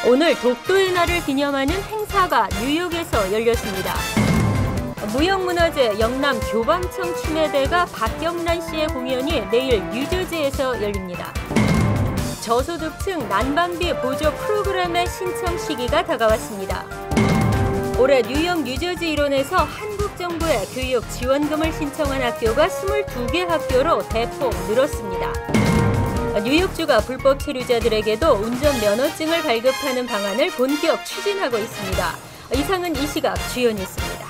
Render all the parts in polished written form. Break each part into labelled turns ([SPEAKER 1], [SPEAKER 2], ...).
[SPEAKER 1] 오늘 독도의 날을 기념하는 행사가 뉴욕에서 열렸습니다. 무형문화재 영남 교방청 추매대가 박경란 씨의 공연이 내일 뉴저지에서 열립니다. 저소득층 난방비 보조 프로그램의 신청 시기가 다가왔습니다. 올해 뉴욕 뉴저지 일원에서 한국 정부의 교육 지원금을 신청한 학교가 22개 학교로 대폭 늘었습니다. 뉴욕주가 불법 체류자들에게도 운전면허증을 발급하는 방안을 본격 추진하고 있습니다. 이상은 이 시각 주요 뉴스입니다.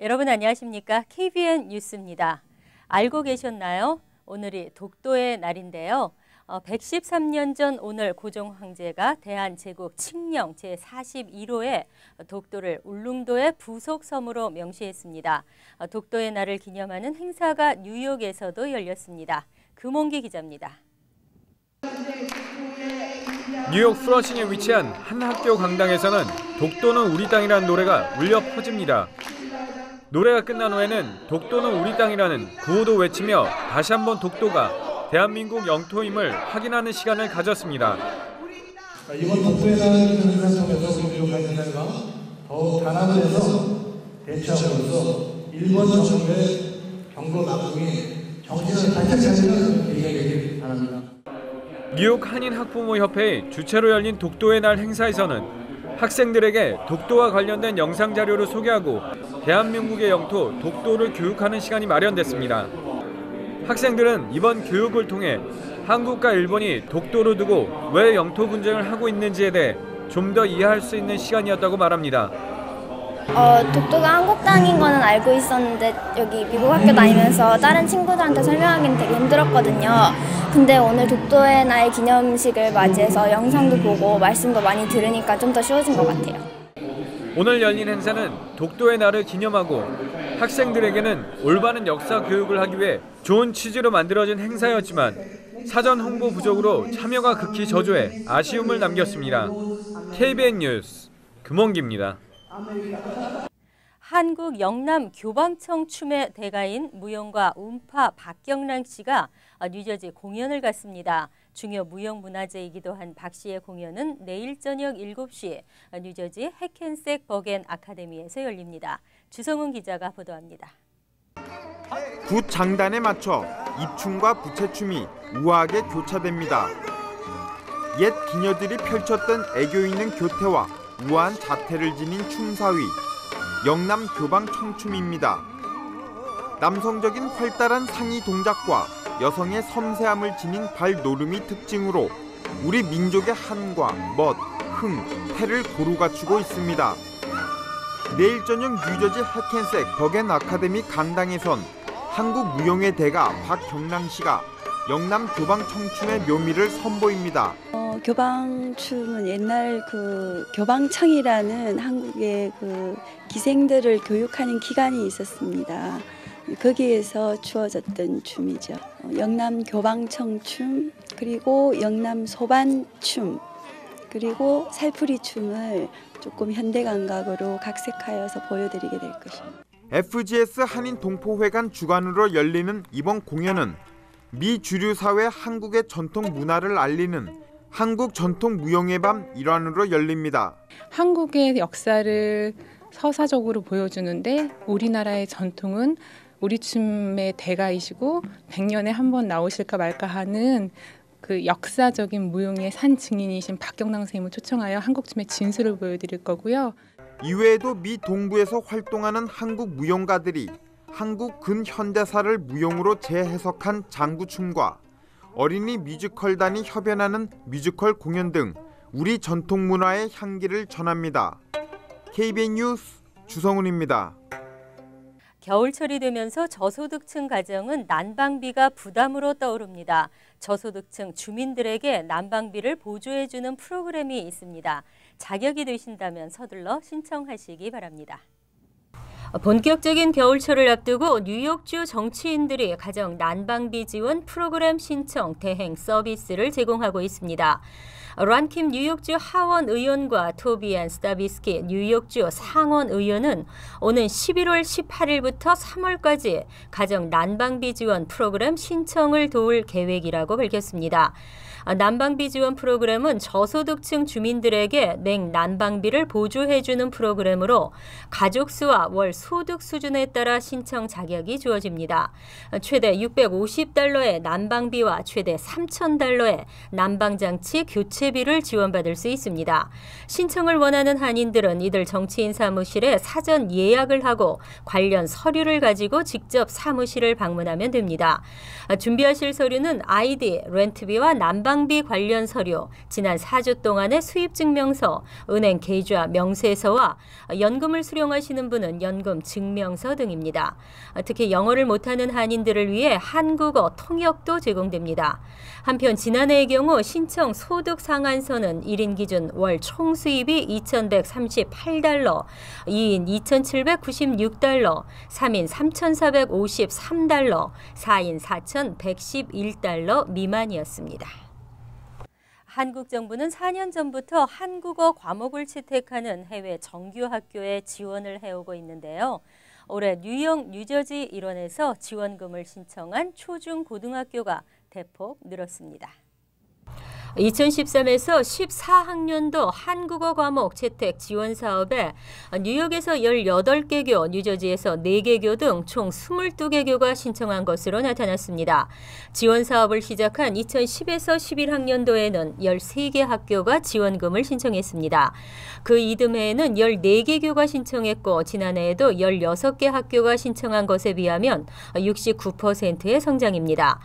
[SPEAKER 1] 여러분 안녕하십니까? KBN 뉴스입니다. 알고 계셨나요? 오늘이 독도의 날인데요. 113년 전 오늘 고종 황제가 대한제국 칙령 제41호에 독도를 울릉도의 부속 섬으로 명시했습니다. 독도의 날을 기념하는 행사가 뉴욕에서도 열렸습니다. 금홍기 기자입니다.
[SPEAKER 2] 뉴욕 플러싱에 위치한 한 학교 강당에서는 독도는 우리 땅이라는 노래가 울려 퍼집니다. 노래가 끝난 후에는 독도는 우리 땅이라는 구호도 외치며 다시 한번 독도가 대한민국 영토임을 확인하는 시간을 가졌습니다.
[SPEAKER 3] 이번 독도에 대한 기념을 통해서 뉴욕 날과 더욱 단합해서 대처함으로써 일본 정부의 경고 남북이 정신을 바짝 차리는 계기가 되길 바랍니다.
[SPEAKER 2] 뉴욕 한인학부모협회의 주최로 열린 독도의 날 행사에서는 학생들에게 독도와 관련된 영상 자료를 소개하고 대한민국의 영토 독도를 교육하는 시간이 마련됐습니다. 학생들은 이번 교육을 통해 한국과 일본이 독도를 두고 왜 영토 분쟁을 하고 있는지에 대해 좀 더 이해할 수 있는 시간이었다고 말합니다.
[SPEAKER 4] 독도가 한국 땅인 거는 알고 있었는데 여기 미국 학교 다니면서 다른 친구들한테 설명하기는 되게 힘들었거든요. 근데 오늘 독도의 날 기념식을 맞이해서 영상도 보고 말씀도 많이 들으니까 좀 더 쉬워진 것 같아요.
[SPEAKER 2] 오늘 열린 행사는 독도의 날을 기념하고 학생들에게는 올바른 역사 교육을 하기 위해 좋은 취지로 만들어진 행사였지만 사전 홍보 부족으로 참여가 극히 저조해 아쉬움을 남겼습니다. KBN 뉴스 금홍기입니다.
[SPEAKER 1] 한국 영남 교방청 추매 대가인 무용가 운파 박경란 씨가 뉴저지 공연을 갔습니다. 중요 무형문화재이기도 한 박 씨의 공연은 내일 저녁 7시 뉴저지 해켄색 버겐 아카데미에서 열립니다. 주성훈 기자가 보도합니다.
[SPEAKER 5] 굿 장단에 맞춰 입춤과 부채춤이 우아하게 교차됩니다. 옛 기녀들이 펼쳤던 애교 있는 교태와 우아한 자태를 지닌 춤사위, 영남 교방 청춤입니다. 남성적인 활달한 상의 동작과 여성의 섬세함을 지닌 발노름이 특징으로 우리 민족의 한과 멋, 흥, 태를 고루 갖추고 있습니다. 내일 저녁 뉴저지 해켄색 버겐 아카데미 강당에선 한국 무용의 대가 박경란 씨가 영남 교방 청춤의 묘미를 선보입니다.
[SPEAKER 6] 교방춤은 옛날 교방청이라는 한국의 기생들을 교육하는 기관이 있었습니다. 거기에서 주어졌던 춤이죠. 영남 교방청춤, 그리고 영남 소반춤, 그리고 살풀이 춤을 조금 현대 감각으로 각색하여서 보여드리게 될 것입니다.
[SPEAKER 5] FGS 한인 동포회관 주관으로 열리는 이번 공연은 미 주류 사회 한국의 전통 문화를 알리는 한국 전통 무용의 밤 일환으로 열립니다.
[SPEAKER 7] 한국의 역사를 서사적으로 보여주는데 우리나라의 전통은 우리 춤의 대가이시고 100년에 한 번 나오실까 말까 하는 그 역사적인 무용의 산 증인이신 박경란 선생님을 초청하여 한국춤의 진수를 보여드릴 거고요.
[SPEAKER 5] 이외에도 미 동부에서 활동하는 한국 무용가들이 한국 근현대사를 무용으로 재해석한 장구춤과 어린이 뮤지컬단이 협연하는 뮤지컬 공연 등 우리 전통 문화의 향기를 전합니다. KBN 뉴스 주성훈입니다.
[SPEAKER 1] 겨울철이 되면서 저소득층 가정은 난방비가 부담으로 떠오릅니다. 저소득층 주민들에게 난방비를 보조해주는 프로그램이 있습니다. 자격이 되신다면 서둘러 신청하시기 바랍니다. 본격적인 겨울철을 앞두고 뉴욕주 정치인들이 가정 난방비 지원 프로그램 신청 대행 서비스를 제공하고 있습니다. 란킴 뉴욕주 하원 의원과 토비안 스타비스키 뉴욕주 상원 의원은 오는 11월 18일부터 3월까지 가정 난방비 지원 프로그램 신청을 도울 계획이라고 밝혔습니다. 난방비 지원 프로그램은 저소득층 주민들에게 냉난방비를 보조해주는 프로그램으로 가족 수와 월 소득 수준에 따라 신청 자격이 주어집니다. 최대 $650의 난방비와 최대 $3,000의 난방장치 교체비를 지원받을 수 있습니다. 신청을 원하는 한인들은 이들 정치인 사무실에 사전 예약을 하고 관련 서류를 가지고 직접 사무실을 방문하면 됩니다. 준비하실 서류는 아이디, 렌트비와 난방비 관련 서류, 지난 4주 동안의 수입증명서, 은행 계좌 명세서와 연금을 수령하시는 분은 연금 증명서 등입니다. 특히 영어를 못하는 한인들을 위해 한국어 통역도 제공됩니다. 한편 지난해의 경우 신청 소득 상한선은 1인 기준 월 총수입이 $2,138, 2인 $2,796, 3인 $3,453, 4인 $4,111 미만이었습니다. 한국 정부는 4년 전부터 한국어 과목을 채택하는 해외 정규 학교에 지원을 해오고 있는데요. 올해 뉴욕, 뉴저지 일원에서 지원금을 신청한 초중 고등학교가 대폭 늘었습니다. 2013에서 14학년도 한국어 과목 채택 지원 사업에 뉴욕에서 18개 교, 뉴저지에서 4개 교 등 총 22개 교가 신청한 것으로 나타났습니다. 지원 사업을 시작한 2010에서 11학년도에는 13개 학교가 지원금을 신청했습니다. 그 이듬해에는 14개 교가 신청했고 지난해에도 16개 학교가 신청한 것에 비하면 69%의 성장입니다.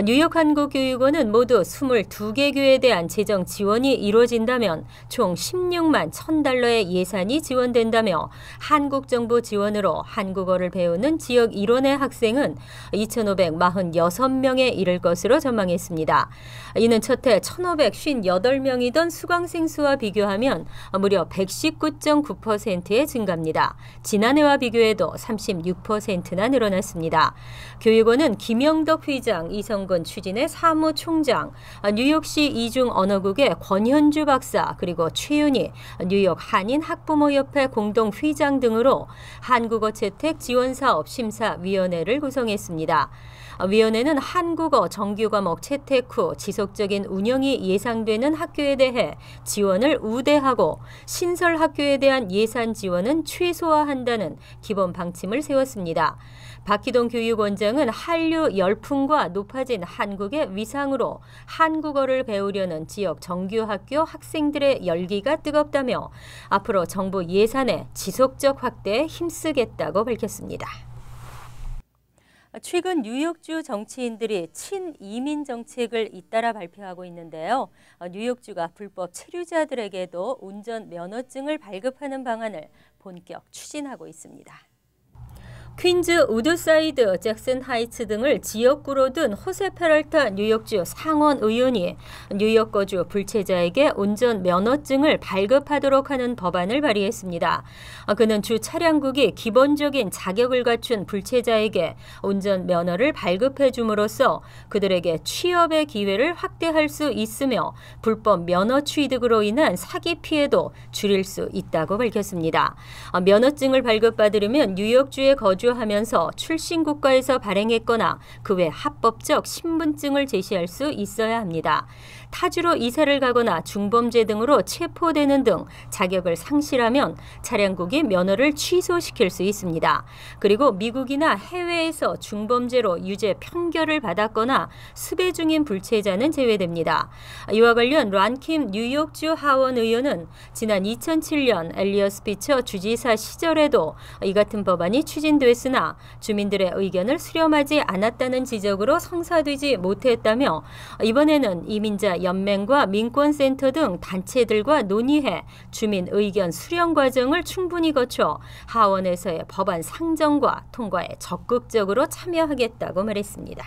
[SPEAKER 1] 뉴욕 한국교육원은 모두 22개 교에 대한 재정 지원이 이루어진다면 총 $16만 1,000의 예산이 지원된다며 한국 정부 지원으로 한국어를 배우는 지역 일원의 학생은 2,546명에 이를 것으로 전망했습니다. 이는 첫해 1,558명이던 수강생 수와 비교하면 무려 119.9%의 증가입니다. 지난해와 비교해도 36%나 늘어났습니다. 교육원은 김영덕 회장, 이성근 추진의 사무총장, 뉴욕시 이중 언어국의 권현주 박사, 그리고 최윤희 뉴욕 한인 학부모협회 공동 회장 등으로 한국어 채택 지원사업 심사위원회를 구성했습니다. 위원회는 한국어 정규 과목 채택 후 지속적인 운영이 예상되는 학교에 대해 지원을 우대하고 신설 학교에 대한 예산 지원은 최소화한다는 기본 방침을 세웠습니다. 박희동 교육원장은 한류 열풍과 높아진 한국의 위상으로 한국어를 배우려는 지역 정규학교 학생들의 열기가 뜨겁다며 앞으로 정부 예산의 지속적 확대에 힘쓰겠다고 밝혔습니다. 최근 뉴욕주 정치인들이 친이민 정책을 잇따라 발표하고 있는데요. 뉴욕주가 불법 체류자들에게도 운전 면허증을 발급하는 방안을 본격 추진하고 있습니다. 퀸즈, 우드사이드, 잭슨 하이츠 등을 지역구로 둔 호세 페럴타 뉴욕주 상원 의원이 뉴욕 거주 불체자에게 운전 면허증을 발급하도록 하는 법안을 발의했습니다. 그는 주 차량국이 기본적인 자격을 갖춘 불체자에게 운전 면허를 발급해 줌으로써 그들에게 취업의 기회를 확대할 수 있으며 불법 면허 취득으로 인한 사기 피해도 줄일 수 있다고 밝혔습니다. 면허증을 발급받으려면 뉴욕주에 하면서 출신 국가에서 발행했거나 그 외 합법적 신분증을 제시할 수 있어야 합니다. 타주로 이사를 가거나 중범죄 등으로 체포되는 등 자격을 상실하면 차량국이 면허를 취소시킬 수 있습니다. 그리고 미국이나 해외에서 중범죄로 유죄 판결을 받았거나 수배 중인 불체자는 제외됩니다. 이와 관련 란킴 뉴욕주 하원 의원은 지난 2007년 엘리어스 피처 주지사 시절에도 이 같은 법안이 추진됐으나 주민들의 의견을 수렴하지 않았다는 지적으로 성사되지 못했다며 이번에는 이민자 연맹과 민권센터 등 단체들과 논의해 주민 의견 수렴 과정을 충분히 거쳐 하원에서의 법안 상정과 통과에 적극적으로 참여하겠다고 말했습니다.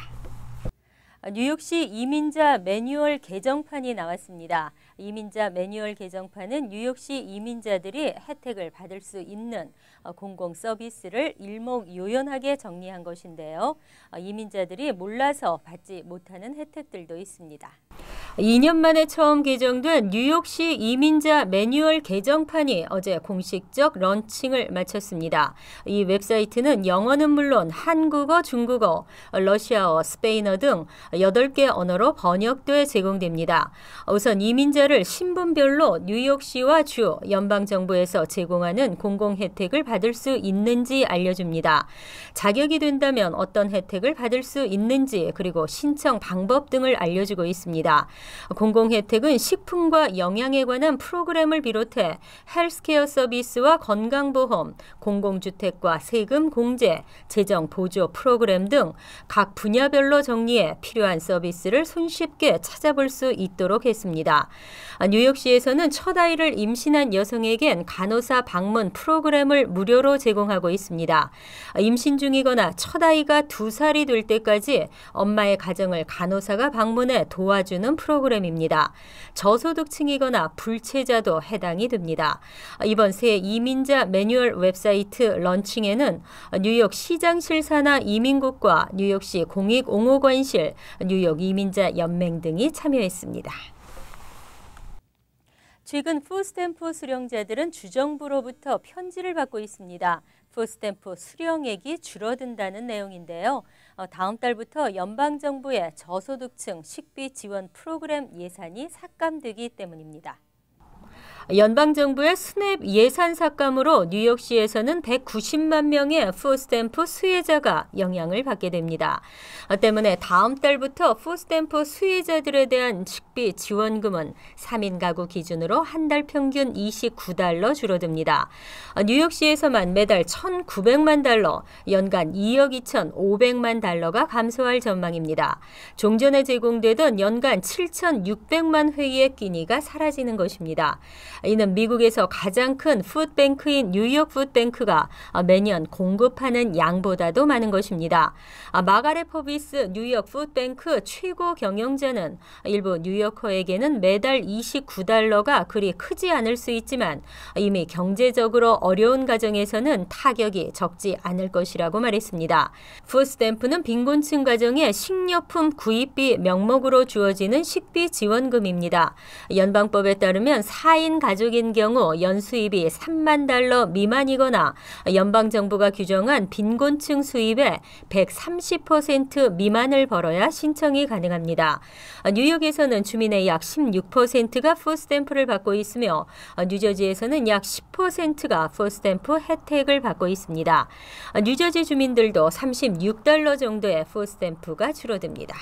[SPEAKER 1] 뉴욕시 이민자 매뉴얼 개정판이 나왔습니다. 이민자 매뉴얼 개정판은 뉴욕시 이민자들이 혜택을 받을 수 있는 공공 서비스를 일목요연하게 정리한 것인데요. 이민자들이 몰라서 받지 못하는 혜택들도 있습니다. 2년 만에 처음 개정된 뉴욕시 이민자 매뉴얼 개정판이 어제 공식적 런칭을 마쳤습니다. 이 웹사이트는 영어는 물론 한국어, 중국어, 러시아어, 스페인어 등 8개 언어로 번역돼 제공됩니다. 우선 이민자를 신분별로 뉴욕시와 주, 연방정부에서 제공하는 공공 혜택을 받을 수 있는지 알려줍니다. 자격이 된다면 어떤 혜택을 받을 수 있는지 그리고 신청 방법 등을 알려주고 있습니다. 공공 혜택은 식품과 영양에 관한 프로그램을 비롯해 헬스케어 서비스와 건강보험, 공공주택과 세금 공제, 재정 보조 프로그램 등 각 분야별로 정리해 필요한 서비스를 손쉽게 찾아볼 수 있도록 했습니다. 뉴욕시에서는 첫 아이를 임신한 여성에겐 간호사 방문 프로그램을 무료로 제공하고 있습니다. 임신 중이거나 첫 아이가 2살이 될 때까지 엄마의 가정을 간호사가 방문해 도와주는 프로그램입니다. 저소득층이거나 불체자도 해당이 됩니다. 이번 새 이민자 매뉴얼 웹사이트 런칭에는 뉴욕 시장실 산하 이민국과 뉴욕시 공익옹호관실, 뉴욕 이민자 연맹 등이 참여했습니다. 최근 푸스탬프 수령자들은 주정부로부터 편지를 받고 있습니다. 푸스탬프 수령액이 줄어든다는 내용인데요. 다음 달부터 연방정부의 저소득층 식비 지원 프로그램 예산이 삭감되기 때문입니다. 연방정부의 스냅 예산 삭감으로 뉴욕시에서는 190만 명의 푸스탬프 수혜자가 영향을 받게 됩니다. 때문에 다음 달부터 푸스탬프 수혜자들에 대한 식비 지원금은 3인 가구 기준으로 한 달 평균 $29 줄어듭니다. 뉴욕시에서만 매달 1,900만 달러, 연간 2억 2,500만 달러가 감소할 전망입니다. 종전에 제공되던 연간 7,600만 회의 끼니가 사라지는 것입니다. 이는 미국에서 가장 큰 푸드뱅크인 뉴욕 푸드뱅크가 매년 공급하는 양보다도 많은 것입니다. 마가렛 퍼비스 뉴욕 푸드뱅크 최고 경영자는 일부 뉴요커에게는 매달 $29가 그리 크지 않을 수 있지만 이미 경제적으로 어려운 가정에서는 타격이 적지 않을 것이라고 말했습니다. 푸드스탬프는 빈곤층 가정의 식료품 구입비 명목으로 주어지는 식비 지원금입니다. 연방법에 따르면 4인 가족인 경우 연수입이 $3만 미만이거나 연방정부가 규정한 빈곤층 수입의 130% 미만을 벌어야 신청이 가능합니다. 뉴욕에서는 주민의 약 16%가 푸스탬프를 받고 있으며 뉴저지에서는 약 10%가 푸스탬프 혜택을 받고 있습니다. 뉴저지 주민들도 $36 정도의 푸스탬프가 줄어듭니다.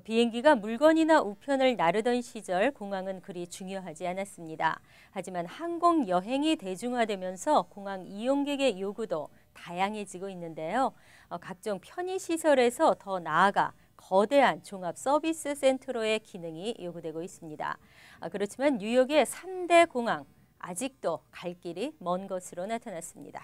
[SPEAKER 1] 비행기가 물건이나 우편을 나르던 시절 공항은 그리 중요하지 않았습니다. 하지만 항공 여행이 대중화되면서 공항 이용객의 요구도 다양해지고 있는데요. 각종 편의시설에서 더 나아가 거대한 종합 서비스 센터로의 기능이 요구되고 있습니다. 그렇지만 뉴욕의 3대 공항, 아직도 갈 길이 먼 것으로 나타났습니다.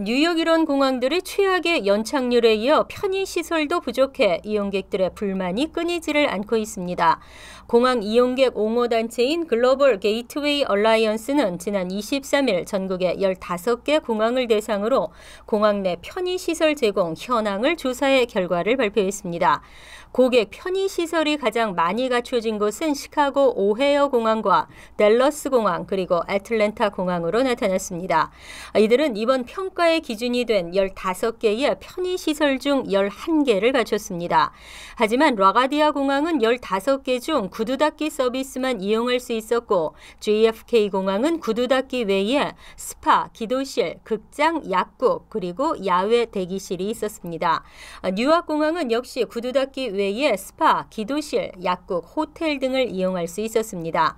[SPEAKER 1] 뉴욕 이런 공항들이 최악의 연착률에 이어 편의시설도 부족해 이용객들의 불만이 끊이지를 않고 있습니다. 공항 이용객 옹호단체인 글로벌 게이트웨이 얼라이언스는 지난 23일 전국의 15개 공항을 대상으로 공항 내 편의시설 제공 현황을 조사해 결과를 발표했습니다. 고객 편의시설이 가장 많이 갖춰진 곳은 시카고 오헤어 공항과 댈러스 공항 그리고 애틀랜타 공항으로 나타났습니다. 이들은 이번 평가의 기준이 된 15개의 편의시설 중 11개를 갖췄습니다. 하지만 라가디아 공항은 15개 중 구두 닦기 서비스만 이용할 수 있었고 JFK 공항은 구두 닦기 외에 스파, 기도실, 극장, 약국 그리고 야외 대기실이 있었습니다. 뉴욕 공항은 역시 구두 닦기 외에 스파, 기도실, 약국, 호텔 등을 이용할 수 있었습니다.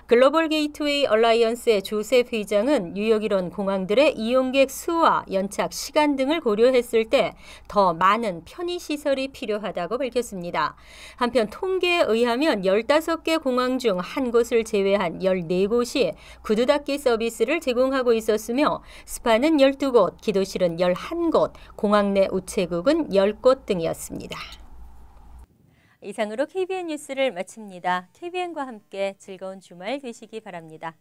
[SPEAKER 1] 글로벌 게이트웨이 얼라이언스의 조셉 회장은 뉴욕 이런 공항들의 이용객 수와 연착 시간 등을 고려했을 때 더 많은 편의시설이 필요하다고 밝혔습니다. 한편 통계에 의하면 15개 공항 중 한 곳을 제외한 14곳이 구두 닦기 서비스를 제공하고 있었으며 스파는 12곳, 기도실은 11곳, 공항 내 우체국은 10곳 등이었습니다. 이상으로 KBN 뉴스를 마칩니다. KBN과 함께 즐거운 주말 되시기 바랍니다.